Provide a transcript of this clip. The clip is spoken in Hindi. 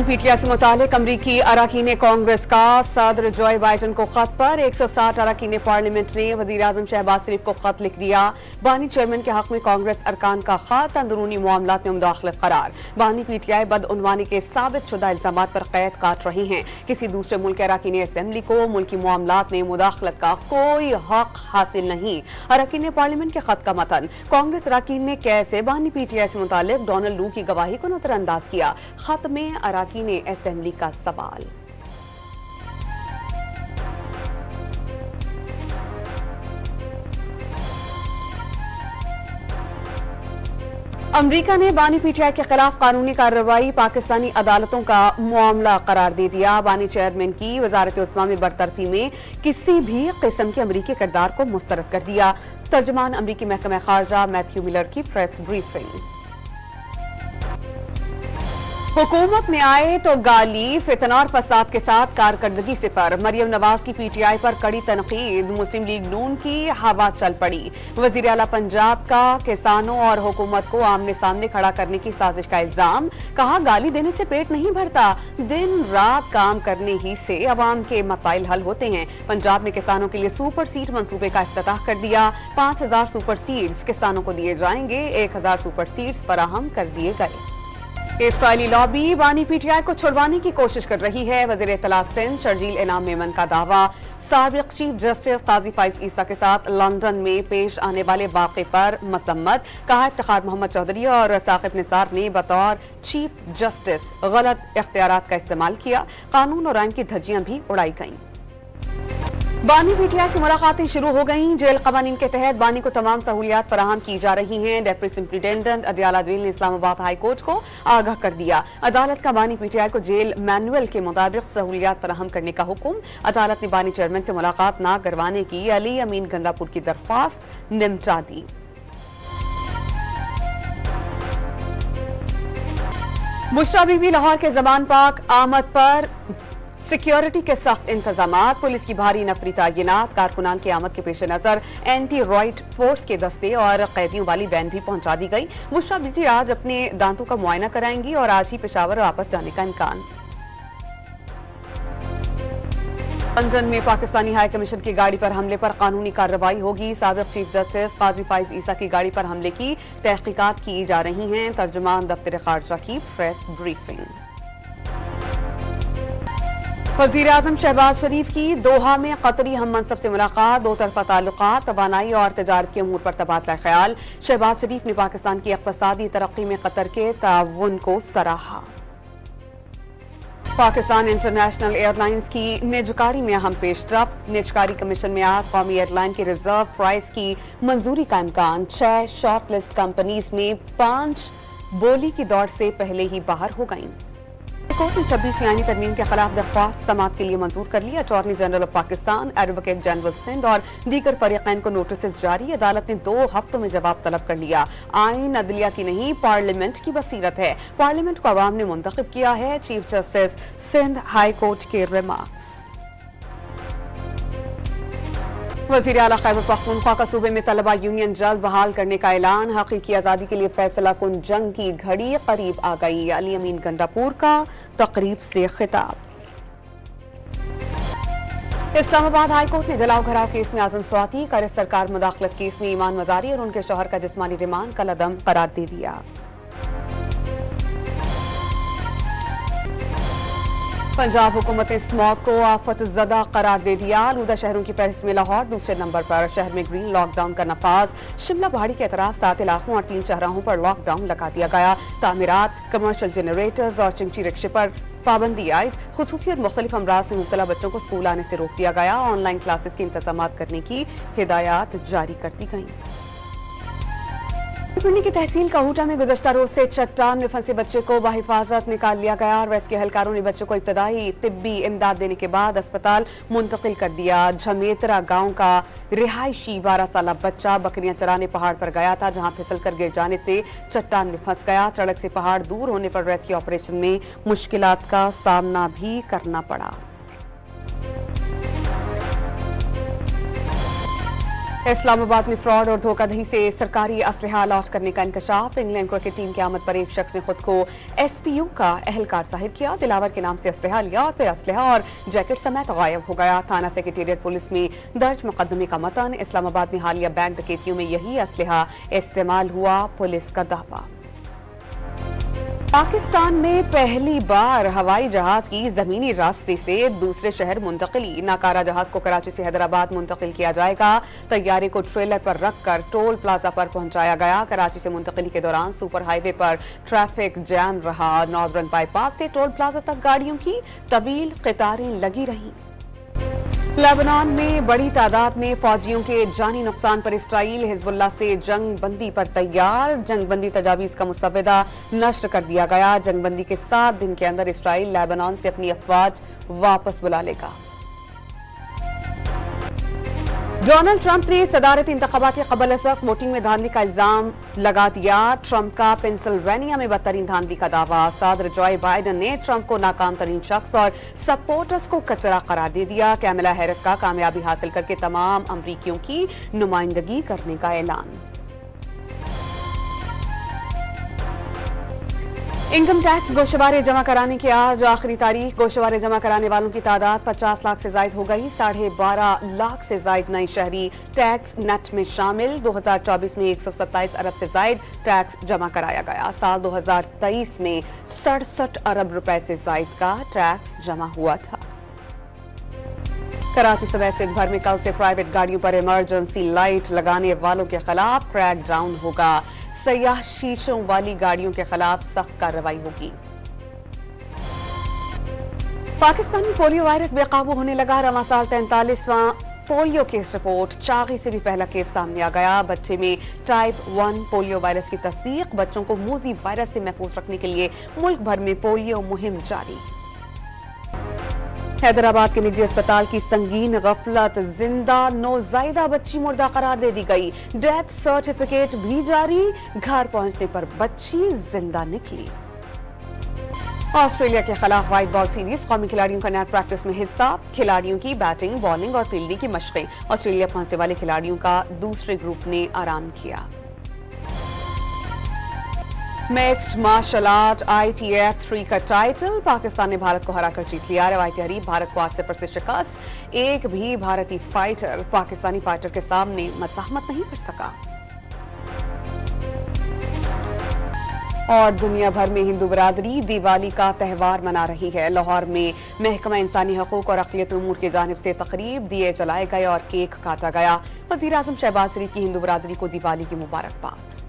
पीटीआई से मुतालिक अमरीकी अरकान कांग्रेस का सदर जो बाइडन को खत पर 160 अरकान पार्लियामेंट ने वज़ीर-ए-आज़म शहबाज शरीफ को खत लिख दिया। बानी चेयरमैन के हक में कांग्रेस अरकान का खत, अंदरूनी मामलात में मुदाखलत करार। बानी पीटीआई बदउनवानी के साबित शुदा इल्जामात पर कैद काट रहे हैं। किसी दूसरे मुल्क के अरकान असेंबली को मुल्की मामलात में मुदाखलत का कोई हक हासिल नहीं। अरकान पार्लियामेंट के खत का मतन, कांग्रेस अरकान ने कैसे बानी पीटीआई से मुतालिक डोनाल्ड लू की गवाही को नजरअंदाज किया। खत में अरकान असेंबली का सवाल। अमरीका ने बानी पीटीआई के खिलाफ कानूनी कार्रवाई पाकिस्तानी अदालतों का मामला करार दे दिया। बानी चेयरमैन की वजारत उस्मा में बरतरफी में किसी भी किस्म के अमरीकी किरदार को मुस्तरद कर दिया। तर्जुमान अमरीकी महकमा खारजा मैथ्यू मिलर की प्रेस ब्रीफिंग। हुकूमत में आए तो गाली, फितना और फसाद के साथ कारकर्दगी से पर मरियम नवाज की पीटीआई पर कड़ी तनकीद। मुस्लिम लीग नून की हवा चल पड़ी। वजीर आला पंजाब का किसानों और हुकूमत को आमने सामने खड़ा करने की साजिश का इल्जाम। कहा, गाली देने से पेट नहीं भरता, दिन रात काम करने ही से अवाम के मसाइल हल होते हैं। पंजाब में किसानों के लिए सुपर सीड मंसूबे का इफ्तिताह कर दिया। 5000 सुपर सीड्स किसानों को दिए जाएंगे। 1000 सुपर सीड्स फराहम कर दिए गए। इस्राइली लॉबी बानी पीटीआई को छुड़वाने की कोशिश कर रही है। वज़ीर इत्तला सिंध शर्जील इनाम मेमन का दावा। साबिक चीफ जस्टिस काजी फाइज ईसा के साथ लंदन में पेश आने वाले वाक़े पर मसम्मत। कहा, इफ्तिखार मोहम्मद चौधरी और साकिब निसार ने बतौर चीफ जस्टिस गलत इख्तियारात का इस्तेमाल किया। कानून और आइन की धज्जियां भी उड़ाई गईं। बानी पीटीआई से मुलाकातें शुरू हो गईं। जेल कवानीन के तहत बानी को तमाम सहूलियात फराहम की जा रही हैं। डिप्टी सुप्रिंटेंडेंट अडियाला जेल ने इस्लामाबाद हाई कोर्ट को आगाह कर दिया। अदालत का बानी पीटीआई को जेल मैनुअल के मुताबिक सहूलियात फराहम करने का हुक्म। अदालत ने बानी चेयरमैन से मुलाकात न करवाने की अली अमीन गंडापुर की दरख्वास्त निमटा दी। बुशरा बीबी लाहौर के जमान पाक आमद पर सिक्योरिटी के सख्त इंतजाम। पुलिस की भारी नफरी तैनात। कारकुनान की आमद के पेश नजर एंटी रॉइट फोर्स के दस्ते और कैदियों वाली वैन भी पहुंचा दी गई। बुशरा बीबी आज अपने दांतों का मुआयना कराएंगी और आज ही पेशावर वापस जाने का इम्कान। लंदन में पाकिस्तानी हाई कमीशन की गाड़ी पर हमले पर कानूनी कार्रवाई होगी। साबिक चीफ जस्टिस काजी फाइज ईसा की गाड़ी पर हमले की तहकीकात की जा रही हैं। तर्जुमान दफ्तर खारजा की प्रेस ब्रीफिंग। वज़ीर-ए-आज़म शहबाज शरीफ की दोहा में कतरी हम मनसब से मुलाकात। दो तरफा ताल्लुकात, तवानाई और तजारत के अमूर पर तबादला ख्याल। शहबाज शरीफ ने पाकिस्तान की इक़्तिसादी तरक्की में कतर के ताउन को सराहा। पाकिस्तान इंटरनेशनल एयरलाइंस की निजकारी में अहम पेशरफ्त। निजकारी कमीशन में आज कौमी एयरलाइन के रिजर्व प्राइस की मंजूरी का इम्कान। 6 शॉर्ट लिस्ट कंपनीज में 5 बोली की दौड़ से पहले ही बाहर हो गईं। कोर्ट ने 26 आईनी तरमीम के खिलाफ दरख्वास्त समाअत के लिए मंजूर कर ली। Attorney general of Pakistan, advocate general Sindh और दीगर फरीकैन को नोटिस जारी। अदालत ने 2 हफ्तों में जवाब तलब कर लिया। आइन अदलिया की नहीं, पार्लियामेंट की बसीरत है। पार्लियामेंट को अवाम ने मुंतखब किया है। Chief justice Sindh high court के रिमार्क्स। वज़ीर आला खैबर पख्तूनख्वा का सूबे में तलबा यूनियन जल्द बहाल करने का ऐलान। हकीकी आज़ादी के लिए फैसला कुन जंग की घड़ी करीब आ गई। अली अमीन गंडापुर का तकरीब से खिताब। इस्लामाबाद हाई कोर्ट ने जलाओ घराव केस में आजम स्वाति, कर सरकार मुदाखलत केस में ईमान मजारी और उनके शौहर का जिस्मानी रिमांड कलअदम करार दे दिया। पंजाब हुकूमत ने स्मॉग को आफत ज़दा करार दे दिया। आलूदा शहरों की फहरिस्त में लाहौर दूसरे नंबर पर। शहर में ग्रीन लॉकडाउन का नफाज। शिमला पहाड़ी के अतराफ 7 इलाकों और 3 शहरों पर लॉकडाउन लगा दिया गया। तामीरात, कमर्शियल जनरेटर्स और चिंची रिक्शे पर पाबंदी आयद। खुसूसी और मुख्तलिफ अमराज में मुब्तला बच्चों को स्कूल आने से रोक दिया गया। ऑनलाइन क्लासेस के इंतजाम करने की हिदायत जारी कर दी गई। पिंडी की तहसील काहूटा में गुज़श्ता रोज से चट्टान में फंसे बच्चे को बाहिफाजत निकाल लिया गया। रेस्क्यू एहलकारों ने बच्चों को इब्तदाई तिब्बी इमदाद देने के बाद अस्पताल मुंतकिल कर दिया। झमेतरा गांव का रिहायशी 12 साला बच्चा बकरियां चराने पहाड़ पर गया था, जहां फिसल कर गिर जाने से चट्टान में फंस गया। सड़क से पहाड़ दूर होने पर रेस्क्यू ऑपरेशन में मुश्किलात का सामना भी करना पड़ा। इस्लामाबाद में फ्रॉड और धोखाधड़ी से सरकारी असलहा अलॉट करने का इंकशाफ। इंग्लैंड क्रिकेट टीम की आमद पर एक शख्स ने खुद को SPU का अहलकार जाहिर किया, दिलावर के नाम से असलहा लिया और फिर असलहा और जैकेट समेत गायब हो गया। थाना सेक्रेटेरिएट पुलिस में दर्ज मुकदमे का मतन, इस्लामाबाद में हालिया बैंक डकैतियों में यही असलहा इस्तेमाल हुआ, पुलिस का दावा। पाकिस्तान में पहली बार हवाई जहाज की जमीनी रास्ते से दूसरे शहर मुंतकिली। नाकारा जहाज को कराची से हैदराबाद मुंतकिल किया जाएगा। तैयारे को ट्रेलर पर रखकर टोल प्लाजा पर पहुंचाया गया। कराची से मुंतकिली के दौरान सुपर हाईवे पर ट्रैफिक जैम रहा। नॉर्दर्न बाईपास से टोल प्लाजा तक गाड़ियों की तवील कतारें लगी रहीं। लेबनान में बड़ी तादाद में फौजियों के जानी नुकसान पर इसराइल हिजबुल्लाह से जंग बंदी पर तैयार। जंग बंदी तजावीज का मुसव्वदा नष्ट कर दिया गया। जंग बंदी के 7 दिन के अंदर इसराइल लेबनान से अपनी अफवाज वापस बुला लेगा। डोनाल्ड ट्रंप ने सदारती इंतखाबात के कबल अज़ वक्त वोटिंग में धांधली का इल्जाम लगा दिया। ट्रंप का पेंसिल्वेनिया में बदतरीन धांधली का दावा। सदर जो बाइडन ने ट्रंप को नाकाम तरीन शख्स और सपोर्टर्स को कचरा करार दे दिया। कैमला हैरिस का कामयाबी हासिल करके तमाम अमरीकियों की नुमाइंदगी करने का ऐलान। इनकम टैक्स गोशवारे जमा कराने की आज आखिरी तारीख। गोशवारे जमा कराने वालों की तादाद 50 लाख से जायद हो गई। 12.5 लाख से जायद नए शहरी टैक्स नेट में शामिल। 2024 में 127 अरब से जायद टैक्स जमा कराया गया। साल 2023 में 67 अरब रुपए से जायद का टैक्स जमा हुआ था। कराची समेत सिंध भर में कल से प्राइवेट गाड़ियों पर इमरजेंसी लाइट लगाने वालों के खिलाफ क्रैक डाउन होगा। सयाह शीशों वाली गाड़ियों के खिलाफ सख्त कार्रवाई होगी। पाकिस्तान में पोलियो वायरस बेकाबू होने लगा। रवां साल 43वां पोलियो केस रिपोर्ट। चागी से भी पहला केस सामने आ गया। बच्चे में टाइप 1 पोलियो वायरस की तस्दीक। बच्चों को मूजी वायरस से महफूज रखने के लिए मुल्क भर में पोलियो मुहिम जारी। हैदराबाद के निजी अस्पताल की संगीन गफलत, जिंदा नौजायदा बच्ची मुर्दा करार दे दी गई। डेथ सर्टिफिकेट भी जारी। घर पहुंचने पर बच्ची जिंदा निकली। ऑस्ट्रेलिया के खिलाफ व्हाइट बॉल सीरीज। कौमी खिलाड़ियों का नेट प्रैक्टिस में हिस्सा। खिलाड़ियों की बैटिंग, बॉलिंग और फील्डिंग की मशकें। ऑस्ट्रेलिया पहुंचने वाले खिलाड़ियों का दूसरे ग्रुप ने आराम किया। मिक्स्ड मार्शल आर्ट ITF 3 का टाइटल। पाकिस्तान ने भारत को हराकर जीत लिया। रवायती हरीफ भारत को 8 से शिकस्त। एक भी भारतीय फाइटर पाकिस्तानी फाइटर के सामने मज़ाहमत नहीं कर सका। और दुनिया भर में हिंदू बरादरी दिवाली का त्यौहार मना रही है। लाहौर में महकमा इंसानी हकूक और अक़लियत उमूर की जानिब से तकरीब, दिए जलाए गए और केक काटा गया। वज़ीर आज़म शहबाज शरीफ की हिंदू बरादरी को दिवाली की मुबारकबाद।